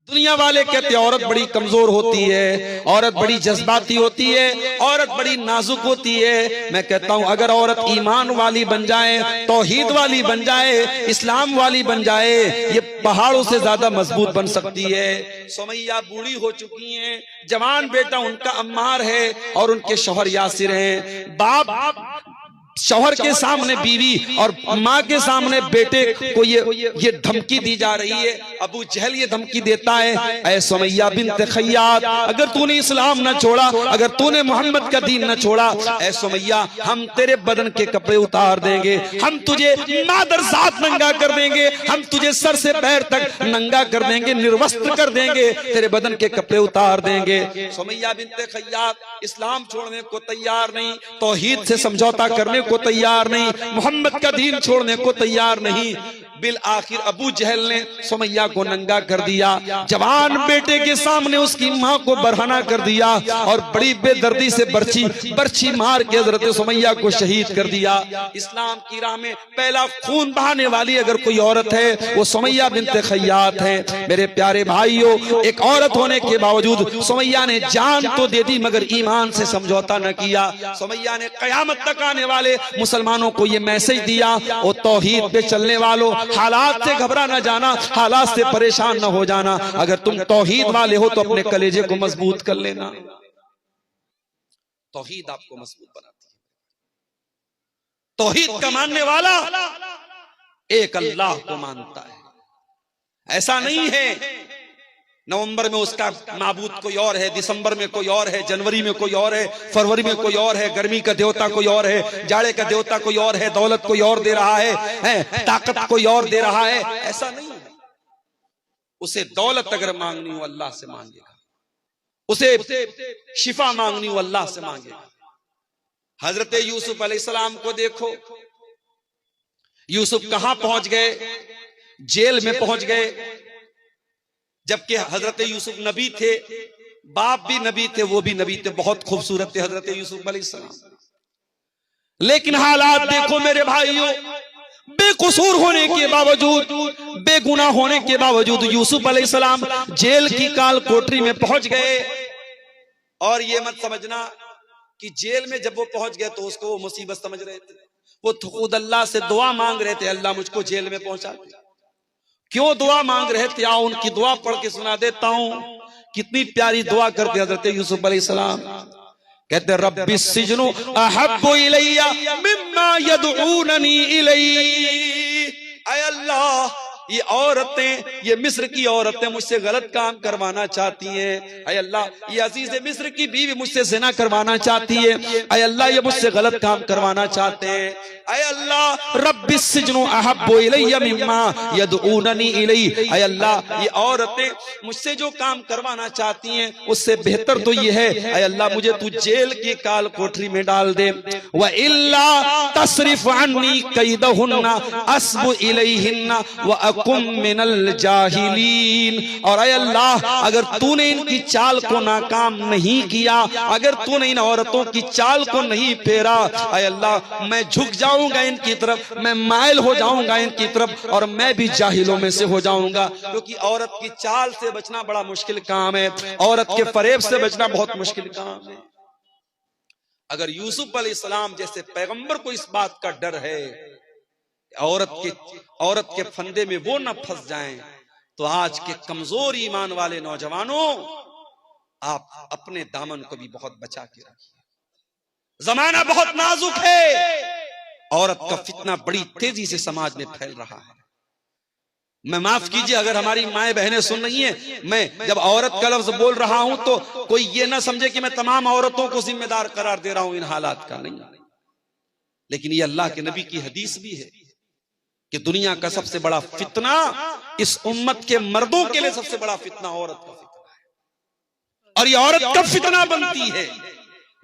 दुनिया वाले कहते औरत बड़ी कमजोर होती है, औरत बड़ी जज्बाती होती है, औरत बड़ी नाजुक होती है। मैं कहता हूं अगर औरत ईमान वाली बन जाए, तौहीद वाली बन जाए, इस्लाम वाली बन जाए, ये पहाड़ों से ज्यादा मजबूत बन सकती है। सुमैया बूढ़ी हो चुकी हैं, जवान बेटा उनका अम्मार है और उनके शौहर यासिर हैं। बाप शौहर के सामने बीवी और माँ के सामने बेटे को ये धमकी दी जा रही है। अबू जहल ये धमकी देता है, ऐ सुमैया बिन्त खय्यात, अगर तूने इस्लाम न छोड़ा, अगर तूने मोहम्मद का दीन न छोड़ा, ऐ सुमैया हम तेरे बदन के कपड़े उतार देंगे, हम तुझे मादर साथ नंगा कर देंगे, हम तुझे सर से पैर तक नंगा कर देंगे, निर्वस्त्र कर देंगे, तेरे बदन के कपड़े उतार देंगे। सुमैया बिन्त खय्यात इस्लाम छोड़ने को तैयार नहीं, तौहीद से समझौता करने को तैयार नहीं, मोहम्मद का दीन छोड़ने को तैयार नहीं। बिल आखिर अबू जहल ने सुमैया को नंगा कर दिया, जवान बेटे के सामने उसकी माँ को बरहना कर दिया और बड़ी बेदर्दी से बर्छी मार के हजरत सुमैया को शहीद कर दिया। इस्लाम की राह में पहला खून बहाने वाली अगर कोई औरत है वो सुमैया बिन्त खय्यात है। मेरे प्यारे भाइयों, एक औरत होने के बावजूद सुमैया ने जान तो दे दी मगर ईमान से समझौता न किया। सुमैया ने कयामत तक आने वाले मुसलमानों को ये मैसेज दिया, वो तौहीद पे चलने वालों, हालात से घबरा न जाना, हालात से परेशान न हो जाना। अगर तुम तौहीद वाले हो तो अपने कलेजे को मजबूत कर लेना। तौहीद आपको मजबूत बनाती है। तौहीद का मानने वाला एक अल्लाह को मानता है। ऐसा नहीं है नवंबर में उसका माबूद कोई और है, दिसंबर में कोई और है, जनवरी में कोई और है, फरवरी में कोई और है, गर्मी का देवता कोई और है, जाड़े का देवता कोई और है, दौलत कोई और दे रहा है, ताकत कोई और दे रहा है। ऐसा नहीं है। उसे दौलत अगर मांगनी हो अल्लाह से मांगेगा, उसे शिफा मांगनी हो अल्लाह से मांगेगा। हजरत यूसुफ अलैहिस्सलाम को देखो, यूसुफ कहां पहुंच गए? जेल में पहुंच गए, जबकि हजरत यूसुफ नबी थे, बाप भी नबी थे, वो भी नबी थे, बहुत खूबसूरत थे हजरत यूसुफ अलैहिस्सलाम। लेकिन हालात देखो मेरे भाइयों, बेकसूर होने के बावजूद, बेगुनाह होने के बावजूद यूसुफ अलैहिस्सलाम जेल की काल कोठरी में पहुंच गए। और ये मत समझना कि जेल में जब वो पहुंच गए तो उसको वो मुसीबत समझ रहे थे, वो खुद अल्लाह से दुआ मांग रहे थे, अल्लाह मुझको जेल में पहुंचा दे। क्यों दुआ मांग रहे थे? आओ उनकी दुआ पढ़ के सुना देता हूं। कितनी प्यारी दुआ करते हजरत यूसुफ अलैहिस्सलाम। कहते रब्बी सिजनु अहब्बु इलैया मिम्मा यदऊननी इलैहि। ऐ अल्लाह, ये औरतें, ये मिस्र की औरतें मुझसे गलत काम करवाना चाहती हैं। ऐ अल्लाह, ये अजीज मिस्र की बीवी मुझसे ज़िना करवाना चाहती है। ऐ अल्लाह, ये मुझसे गलत काम करवाना चाहते हैं। ऐ अल्लाह, रब्बिस सिजनु अहब्बु इलैया मिम्मा यदऊननी इलैहि। ऐ अल्लाह, ये औरतें मुझसे जो काम करवाना चाहती हैं उससे बेहतर तो ये है, ऐ अल्लाह मुझे तू जेल की काल कोठरी में डाल दे। व इल्ला तसरिफ अन्नी कैदहुन्ना अस्बु इलैहिन्ना व अकुम मिनल जाहिलीन। और ऐ अल्लाह, अगर तूने इनकी चाल को नाकाम नहीं किया, अगर तूने इन औरतों की चाल को नहीं फेरा, ऐ अल्लाह मैं झुक जाऊंगा इनकी तरफ, मैं माइल हो जाऊंगा इनकी तरफ और मैं भी जाहिलों में से हो जाऊंगा। क्योंकि औरत की चाल से बचना बड़ा मुश्किल काम है, औरत के फरेब से बचना बहुत मुश्किल काम है। अगर यूसुफ अलैहिस्सलाम जैसे पैगंबर को इस बात का डर है औरत के फंदे में वो न फंस जाएं, तो आज के कमजोर ईमान वाले नौजवानों, आप अपने दामन को भी बहुत बचा के रखिए। जमाना बहुत नाजुक है, औरत का फितना बड़ी तेजी से समाज में फैल रहा है। मैं माफ कीजिए अगर हमारी माएं बहनें सुन रही हैं, मैं जब औरत का लफ्ज बोल रहा हूं तो कोई ये ना समझे कि मैं तमाम औरतों को जिम्मेदार करार दे रहा हूं इन हालात का, नहीं। लेकिन ये अल्लाह के नबी की हदीस भी है कि दुनिया का सबसे बड़ा फितना, इस उम्मत के मर्दों के लिए सबसे बड़ा फितना औरत का फितना है। और ये औरत कब फितना बनती है?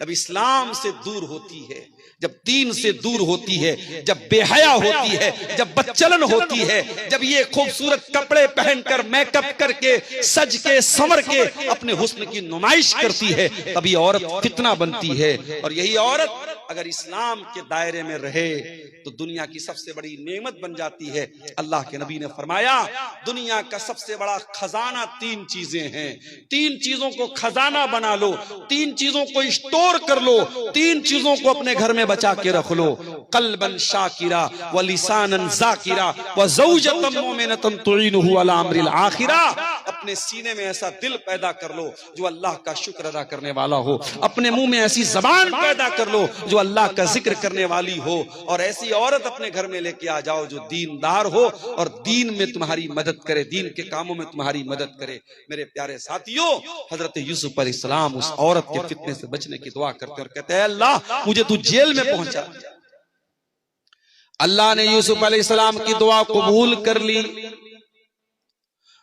जब इस्लाम से दूर होती है, जब दीन से दूर होती है, जब बेहया होती है, जब बदचलन होती है, जब ये खूबसूरत कपड़े पहनकर मेकअप करके सज के संवर के अपने हुस्न की नुमाइश करती है, तभी औरत फितना बनती है। और यही औरत अगर इस्लाम के दायरे में रहे तो दुनिया की सबसे बड़ी नेमत बन जाती है। अल्लाह के नबी ने फरमाया दुनिया का सबसे बड़ा खजाना 3 चीजें हैं, 3 चीजों को खजाना बना लो, 3 चीजों को स्टोर कर लो, 3 चीजों को अपने घर में बचा के रख लो। कल्बन शाकिरा व लिसानन जाकिरा व ज़ौजतन मुमिनतन तुईनुहु अला अम्रिल आखिरा। अपने सीने में ऐसा दिल पैदा कर लो जो अल्लाह का शुक्र अदा करने वाला हो, अपने मुंह में ऐसी जबान पैदा कर लो जो अल्लाह का जिक्र करने वाली हो, और ऐसी औरत अपने घर में लेके आ जाओ जो दीनदार हो और दीन में तुम्हारी मदद करे, दीन के कामों में तुम्हारी मदद करे। मेरे प्यारे साथियों, हजरत यूसुफ अलैहिस्सलाम उस औरत के फितने से बचने की दुआ करते और कहते हैं अल्लाह मुझे तू जेल में पहुंचा। अल्लाह ने यूसुफ अलैहिस्सलाम की दुआ कबूल कर ली।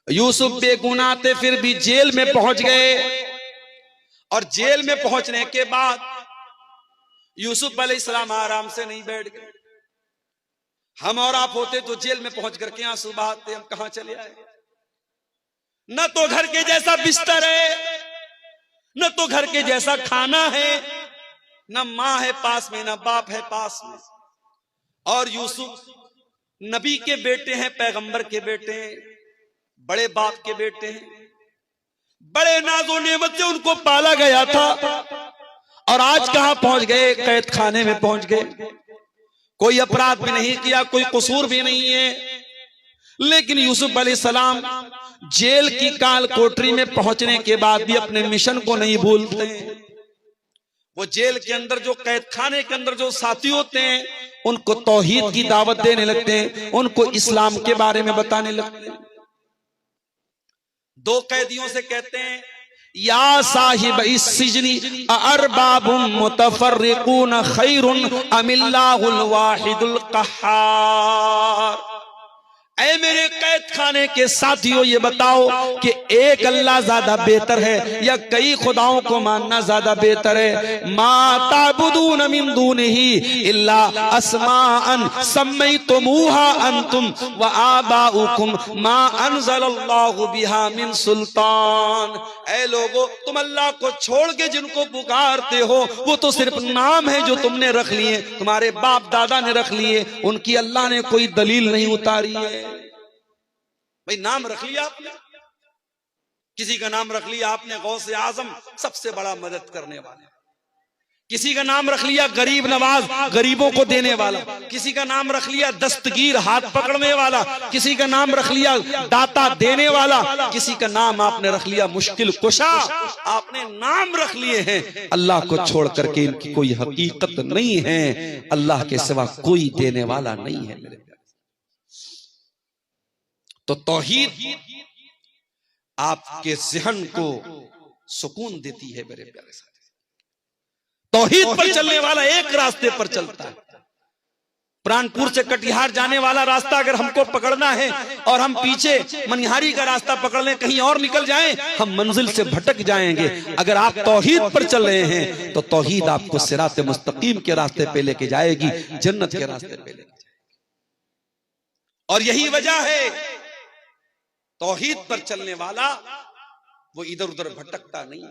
यूसुफ बेगुनाह थे फिर भी जेल में पहुंच गए, और जेल में पहुंचने के बाद यूसुफ अलैहिस्सलाम आराम से नहीं बैठ गए। हम और आप होते तो जेल में पहुंच करके आंसू बहाते, हम कहां चले आए। न तो घर के जैसा बिस्तर है, न तो घर के जैसा खाना है, न मां है पास में, न बाप है पास में। और यूसुफ नबी के बेटे हैं, पैगंबर के बेटे हैं, बड़े बाप के बेटे हैं, बड़े नाज़ो नेमत से उनको पाला गया था, और आज कहां पहुंच गए, कैद खाने में पहुंच गए। कोई अपराध भी नहीं किया, कोई कसूर भी नहीं है, लेकिन यूसुफ अलैहिस्सलाम जेल की काल कोठरी में पहुंचने के बाद भी अपने मिशन को नहीं भूलते। वो जेल के अंदर जो कैद खाने के अंदर जो साथी होते हैं उनको तौहीद की दावत देने लगते हैं, उनको इस्लाम के बारे में बताने लगते हैं। 2 कैदियों से कहते हैं या साहिब इस सिजनी अरबाबुम मुतफर्रिकून खैरुन अमिल्लाहुल वाहिदुल कहार। ऐ मेरे कैद खाने के साथियों, ये बताओ कि एक अल्लाह ज्यादा बेहतर है या कई खुदाओं को मानना ज्यादा बेहतर है। मा ताबुदून मिन दूनिही इल्ला अस्माअन सम्मैतुमूहा अंतुम व आबाउकुम मा अंज़लल्लाहु बिहा मिन सुल्तान। ऐ लोगो, तुम अल्लाह को छोड़ के जिनको पुकारते हो वो तो सिर्फ नाम है जो तुमने रख लिए, तुम्हारे बाप दादा ने रख लिए, उनकी अल्लाह ने कोई दलील नहीं उतारी है। भाई नाम रख लिया आपने, किसी का नाम रख लिया आपने गौसे आजम, सबसे बड़ा मदद करने वाले, किसी का नाम रख लिया गरीब नवाज, गरीबों को देने वाला, किसी का नाम रख लिया दस्तगीर, हाथ पकड़ने वाला, किसी का नाम रख लिया दाता देने वाला, किसी का नाम आपने रख लिया मुश्किल कुशा। आपने नाम रख लिए हैं, अल्लाह को छोड़ करके इनकी कोई हकीकत नहीं है, अल्लाह के सिवा कोई देने वाला नहीं है। मेरे तो तौहीद आपके ज़हन को सुकून देती है। मेरे प्यारे साथी, तौहीद पर चलने वाला एक रास्ते पर चलता है। प्राणपुर से कटिहार जाने वाला रास्ता अगर हमको पकड़ना है और हम पीछे मनिहारी का रास्ता पकड़ लें, कहीं और निकल जाएं, हम मंजिल से भटक जाएंगे। अगर आप तौहीद पर चल रहे हैं तो तौहीद आपको सिरात मुस्तकीम के रास्ते पे लेके जाएगी, जन्नत के रास्ते पे लेके जाएगी। और यही वजह है तौहीद पर चलने वाला वो इधर उधर भटकता नहीं,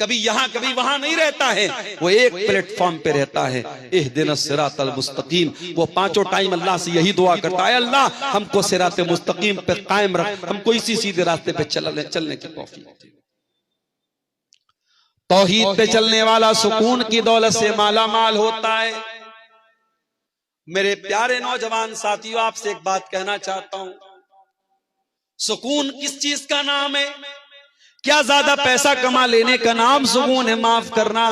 कभी यहां कभी वहां नहीं रहता है, वो एक प्लेटफॉर्म पे रहता है। इहदिनस सिरातल मुस्तकीम, वो 5 टाइम अल्लाह से यही दुआ करता है, अल्लाह हमको सिरात मुस्तकीम पे कायम रख, हमको इसी सीधे रास्ते पे चलने की तौफीक दे। तौहीद पे चलने वाला सुकून की दौलत से माला माल होता है। मेरे प्यारे नौजवान साथियों, आपसे एक बात कहना चाहता हूं, सुकून किस चीज का नाम है? क्या ज्यादा पैसा कमा लेने का नाम सुकून है? माफ करना,